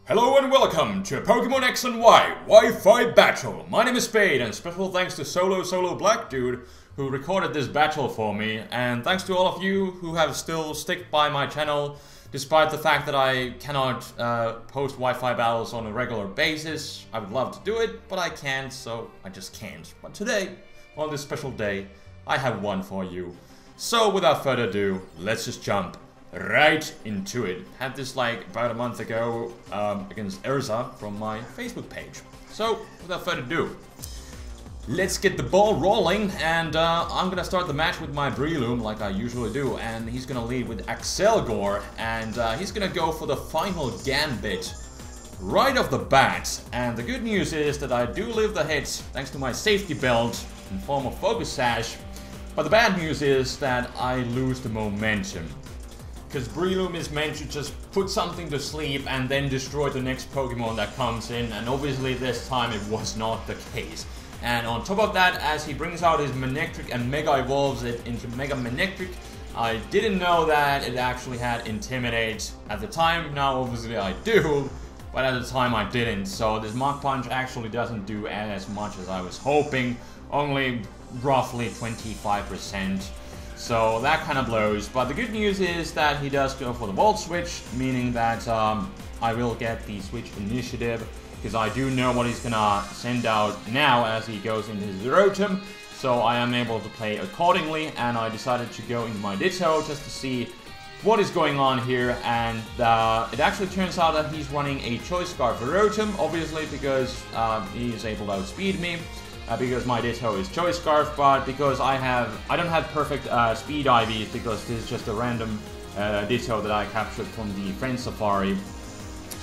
Hello and welcome to Pokemon X and Y Wi-Fi Battle. My name is Spade, and special thanks to Solo Black Dude who recorded this battle for me, and thanks to all of you who have still stick by my channel despite the fact that I cannot post Wi-Fi battles on a regular basis. I would love to do it, but I can't, so I just can't. But today, on this special day, I have one for you. So without further ado, let's just jump right into it. Had this like about a month ago against Urza from my Facebook page. So without further ado, let's get the ball rolling, and I'm gonna start the match with my Breloom like I usually do, and he's gonna lead with Axelgor, and he's gonna go for the final Gambit right off the bat. And the good news is that I do live the hits thanks to my safety belt in form of Focus Sash, but the bad news is that I lose the momentum. Because Breloom is meant to just put something to sleep and then destroy the next Pokemon that comes in, and obviously this time it was not the case. And on top of that, as he brings out his Manectric and Mega Evolves it into Mega Manectric, I didn't know that it actually had Intimidate at the time. Now obviously I do, but at the time I didn't. So this Mach Punch actually doesn't do as much as I was hoping, only roughly 25%. So that kind of blows, but the good news is that he does go for the Volt Switch, meaning that I will get the Switch Initiative, because I do know what he's gonna send out now as he goes into his Rotom, so I am able to play accordingly, and I decided to go into my Ditto just to see what is going on here, and it actually turns out that he's running a Choice Scarf Rotom, obviously because he is able to outspeed me. Because my Ditto is Choice Scarf, but because I don't have perfect speed IVs, because this is just a random Ditto that I captured from the Friend Safari,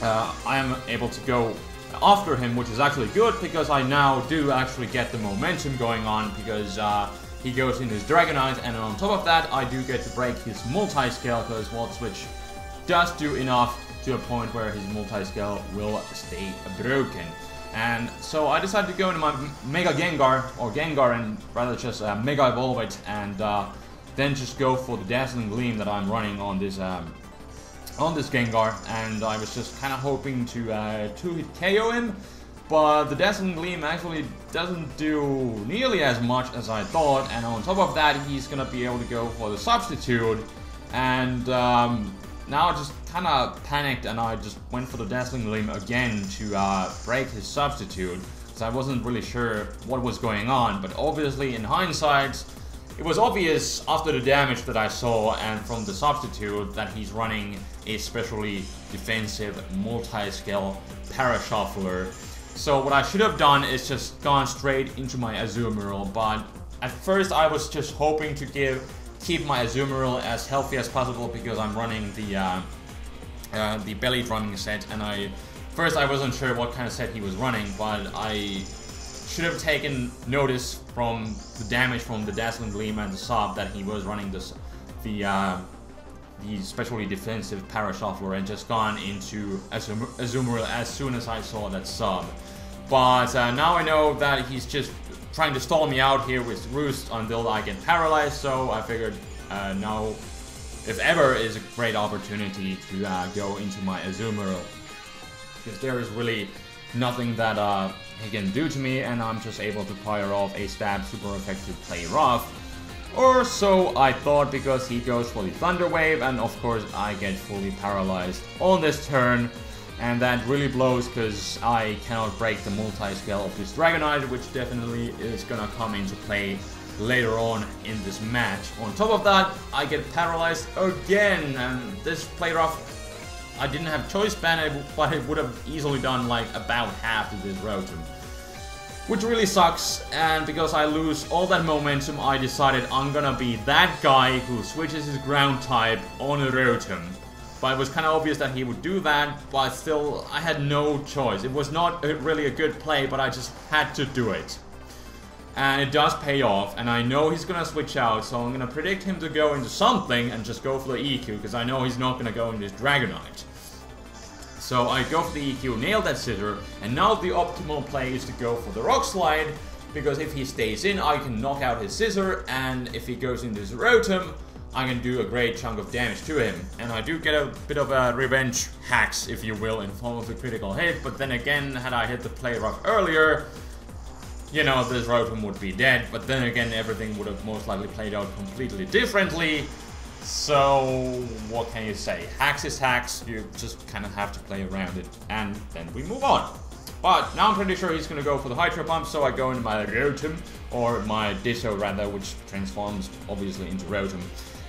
I am able to go after him, which is actually good, because I now do actually get the momentum going on, because he goes in his Dragonite, and on top of that, I do get to break his Multi-Scale, because Volt Switch does do enough to a point where his Multi-Scale will stay broken. And so I decided to go into my Mega Gengar, or Gengar, and rather just Mega Evolve it, and then just go for the Dazzling Gleam that I'm running on this Gengar. And I was just kind of hoping to 2-hit KO him, but the Dazzling Gleam actually doesn't do nearly as much as I thought. And on top of that, he's gonna be able to go for the Substitute, and now I just kind of panicked, and I just went for the Dazzling Gleam again to break his Substitute, because I wasn't really sure what was going on. But obviously, in hindsight, it was obvious after the damage that I saw and from the Substitute that he's running a specially defensive Multi-Scale Parashuffler. So what I should have done is just gone straight into my Azumarill, but at first I was just hoping to keep my Azumarill as healthy as possible, because I'm running the belly drumming set, and first I wasn't sure what kind of set he was running, but I should have taken notice from the damage from the Dazzling Gleam and the sub that he was running the specially defensive Parashuffler, and just gone into Azumarill as soon as I saw that sub. But now I know that he's just trying to stall me out here with Roost until I get paralyzed, so I figured now, if ever, is a great opportunity to go into my Azumarill, because there is really nothing that he can do to me, and I'm just able to fire off a stab super effective Play Rough. Or so I thought, because he goes for the Thunder Wave, and of course I get fully paralyzed on this turn. And that really blows, because I cannot break the Multi-Scale of this Dragonite, which definitely is gonna come into play later on in this match. On top of that, I get paralyzed again, and this Play Rough, I didn't have Choice Band, but it would have easily done like about half to this Rotom, which really sucks. And because I lose all that momentum, I decided I'm gonna be that guy who switches his ground type on a Rotom. But it was kind of obvious that he would do that, but still, I had no choice. It was not really a good play, but I just had to do it. And it does pay off, and I know he's gonna switch out, so I'm gonna predict him to go into something and just go for the EQ, because I know he's not gonna go into this Dragonite. So I go for the EQ, nail that Scissor, and now the optimal play is to go for the Rock Slide, because if he stays in, I can knock out his Scissor, and if he goes into his Rotom, I can do a great chunk of damage to him. And I do get a bit of a revenge hacks, if you will, in form of a critical hit. But then again, had I hit the play rough earlier, you know, this Rotom would be dead. But then again, everything would have most likely played out completely differently. So, what can you say? Hacks is hacks, you just kind of have to play around it, and then we move on. But now I'm pretty sure he's gonna go for the Hydro Pump, so I go into my Rotom, or my Ditto rather, which transforms obviously into Rotom.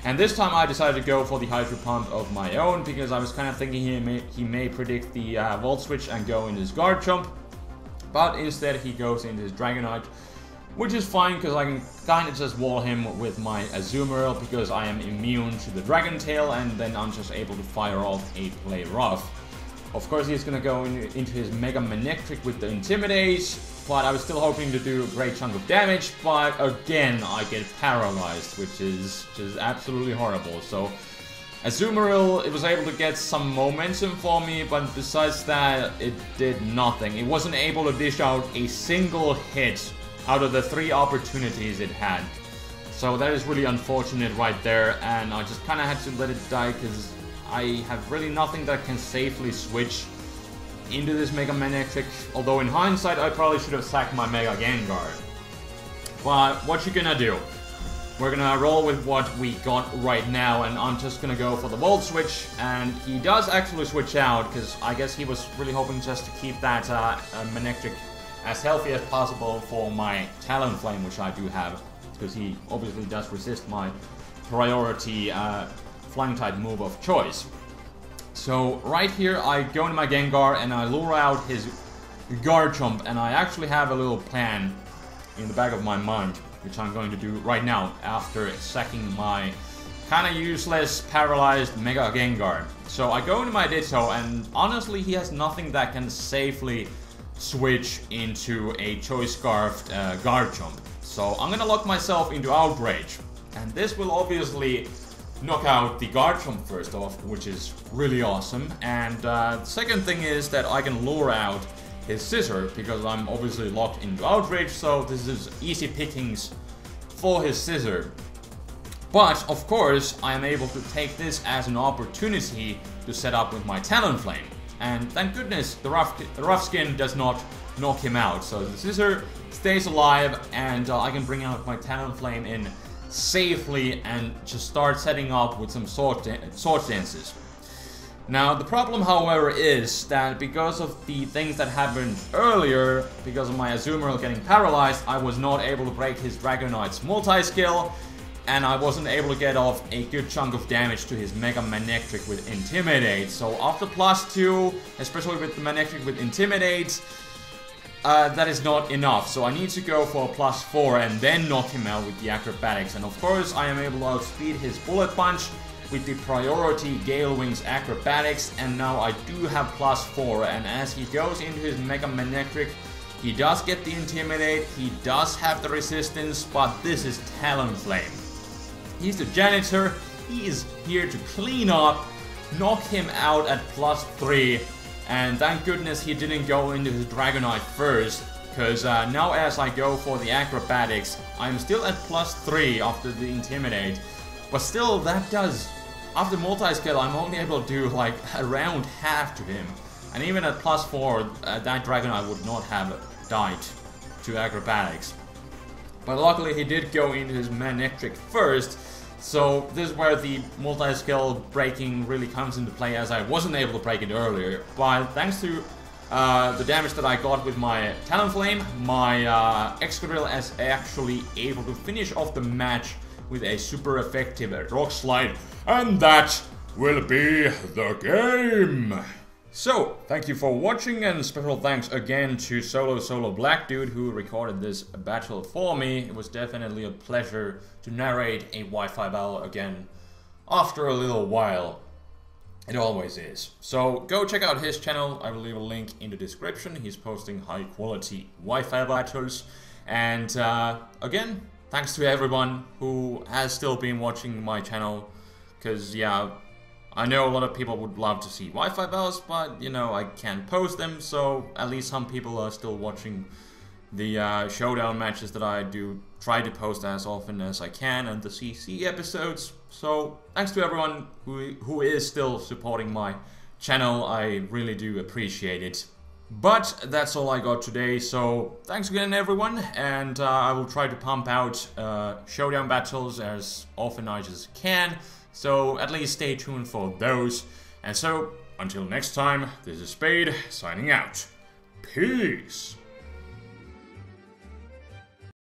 And this time I decided to go for the Hydro Pump of my own, because I was kind of thinking he may predict the Volt Switch and go in his Guard Jump. But instead he goes into his Dragonite, which is fine, because I can kind of just wall him with my Azumarill, because I am immune to the Dragon Tail, and then I'm just able to fire off a play rough. Of course, he's going to go into his Mega Manectric with the Intimidate, but I was still hoping to do a great chunk of damage, but again, I get paralyzed, which is just absolutely horrible. So, Azumarill, it was able to get some momentum for me, but besides that, it did nothing. It wasn't able to dish out a single hit out of the 3 opportunities it had. So that is really unfortunate right there, and I just kind of had to let it die because I have really nothing that can safely switch into this Mega Manectric, although in hindsight I probably should have sacked my Mega Gengar. But what you gonna do? We're gonna roll with what we got right now, and I'm just gonna go for the Volt Switch, and he does actually switch out, because I guess he was really hoping just to keep that Manectric as healthy as possible for my Talonflame, which I do have, because he obviously does resist my priority Flying type move of choice. So right here I go into my Gengar and I lure out his Guard Jump, and I actually have a little plan in the back of my mind, which I'm going to do right now after sacking my kind of useless paralyzed Mega Gengar. So I go into my Ditto, and honestly he has nothing that can safely switch into a Choice Scarfed Guard Jump. So I'm gonna lock myself into Outrage, and this will obviously knock out the Guard Jump first off, which is really awesome. And the second thing is that I can lure out his Scissor, because I'm obviously locked into Outrage, so this is easy pickings for his Scissor. But of course I am able to take this as an opportunity to set up with my Talonflame. And thank goodness the rough skin does not knock him out, so the Scissor stays alive, and I can bring out my Talonflame in safely and just start setting up with some Sword Dances. Now the problem, however, is that because of the things that happened earlier, because of my Azumarill getting paralyzed, I was not able to break his Dragonite's multi-skill, and I wasn't able to get off a good chunk of damage to his Mega Manectric with Intimidate. So after +2, especially with the Manectric with Intimidate, that is not enough. So I need to go for a +4 and then knock him out with the Acrobatics. And of course I am able to outspeed his Bullet Punch with the priority Gale Wings Acrobatics, and now I do have +4, and as he goes into his Mega Manectric, he does get the Intimidate, he does have the Resistance, but this is Talonflame. He's the janitor, he is here to clean up, knock him out at +3, and thank goodness he didn't go into his Dragonite first, because now as I go for the Acrobatics, I'm still at +3 after the Intimidate, but still that does, after multi-skill I'm only able to do like around half to him, and even at +4 that Dragonite would not have died to Acrobatics. But luckily he did go into his Manectric first, so this is where the multi-skill breaking really comes into play, as I wasn't able to break it earlier. But thanks to the damage that I got with my Talonflame, my Excadrill is actually able to finish off the match with a super effective Rock Slide, and that will be the game! So, thank you for watching, and special thanks again to Solo Black Dude who recorded this battle for me. It was definitely a pleasure to narrate a Wi-Fi battle again after a little while. It always is. So, go check out his channel, I will leave a link in the description. He's posting high quality Wi-Fi battles. And again, thanks to everyone who has still been watching my channel, because yeah, I know a lot of people would love to see Wi-Fi battles, but you know, I can't post them, so at least some people are still watching the showdown matches that I do try to post as often as I can, and the CC episodes. So thanks to everyone who is still supporting my channel. I really do appreciate it. But that's all I got today, so thanks again everyone, and I will try to pump out showdown battles as often as I can, so at least stay tuned for those. And so, until next time, this is Spade, signing out. Peace!